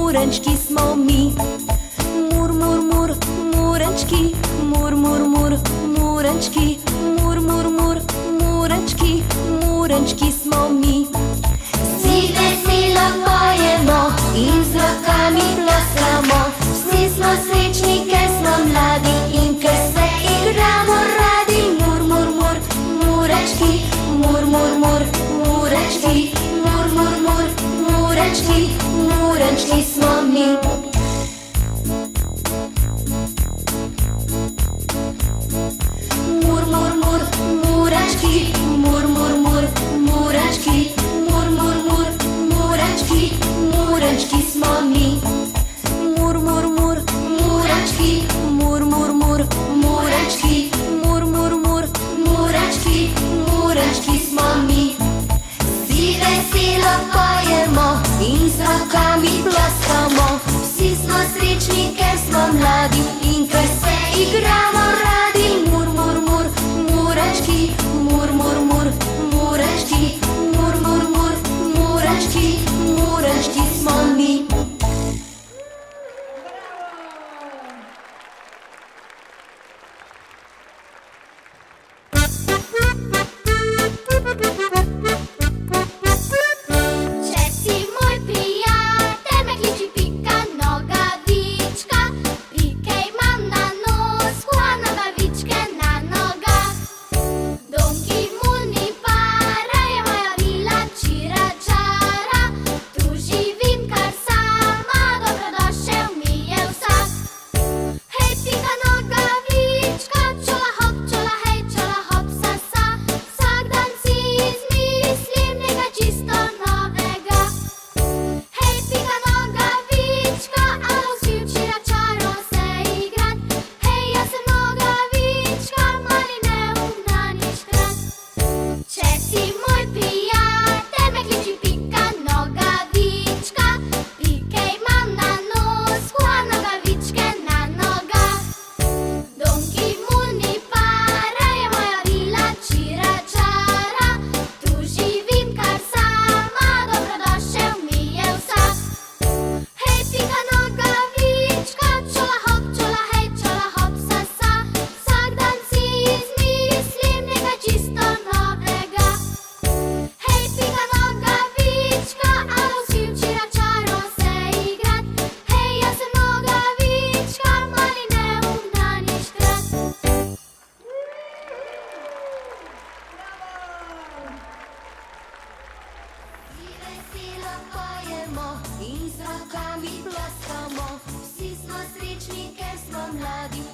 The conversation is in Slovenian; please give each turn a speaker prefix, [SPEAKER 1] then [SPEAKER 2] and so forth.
[SPEAKER 1] murenčki smo mi. Mur, mur, mur, murenčki, mur, mur, mur, murenčki, mur, mur, mur, murenčki, murenčki smo mi. Vsi veselo pojemo in z rokami ploskamo, vsi smo srečni, ker smo mladi in ker se igramo radi. Mur, mur, mur, murenčki, mur, mur, mur, murenčki, mur, mur, mur, murenčki, murenčki smo mi. Mur, mur, mur, murenčki, mur, mur, mur, murenčki, mur, mur, mur, murenčki, murenčki smo mi. Mur, mur, mur, murenčki, mur, mur, mur, murenčki, mur, mur, mur, murenčki, murenčki smo mi. Vsi veselo pojemo in z rokami ploskamo, vsi smo srečni, ker smo mladi in ker se igramo radi. Mur, mur, mur, murenčki, mur, mur, mur, murenčki, mur, mur, mur, murenčki, murenčki smo mi.
[SPEAKER 2] Če si moj prijatelj, me kliči Pika Nogavička. Pike imam na nosku, a nogavičke na nogah. Donki Muni para je moja vila čira čara. Tu živim kar sama, dobrodošel mi je vsak. Hej, Pika Nogavička, čola hop, čola hej, čola hop, sa sa. Vsak dan si izmislim nekaj čisto novega. Hej, Pika Nogavička, a vsi včeraj čaro se igrat. Hej, jaz sem Nogavička, mali neumnani škrat. Če si moj prijatelj, me kliči Pika Nogavička. Pike imam na nosku, a nogavičke na nogah. Donki Muni para je moja vila čira čara. Tu živim kar sama, dobrodošel mi je vsak. Hej, Pika Nogavička, čola hop, čola hej, čola hop, sa sa. Vsak dan si izmislim nekaj čisto novega. Hej, Pika Nogavička, a vsi včeraj čaro se igrat. Hej, jaz sem Nogavička, mali neumnani škrat.
[SPEAKER 1] Vsi veselo pojemo in z rokami ploskamo, vsi Rečnikerstvo mladih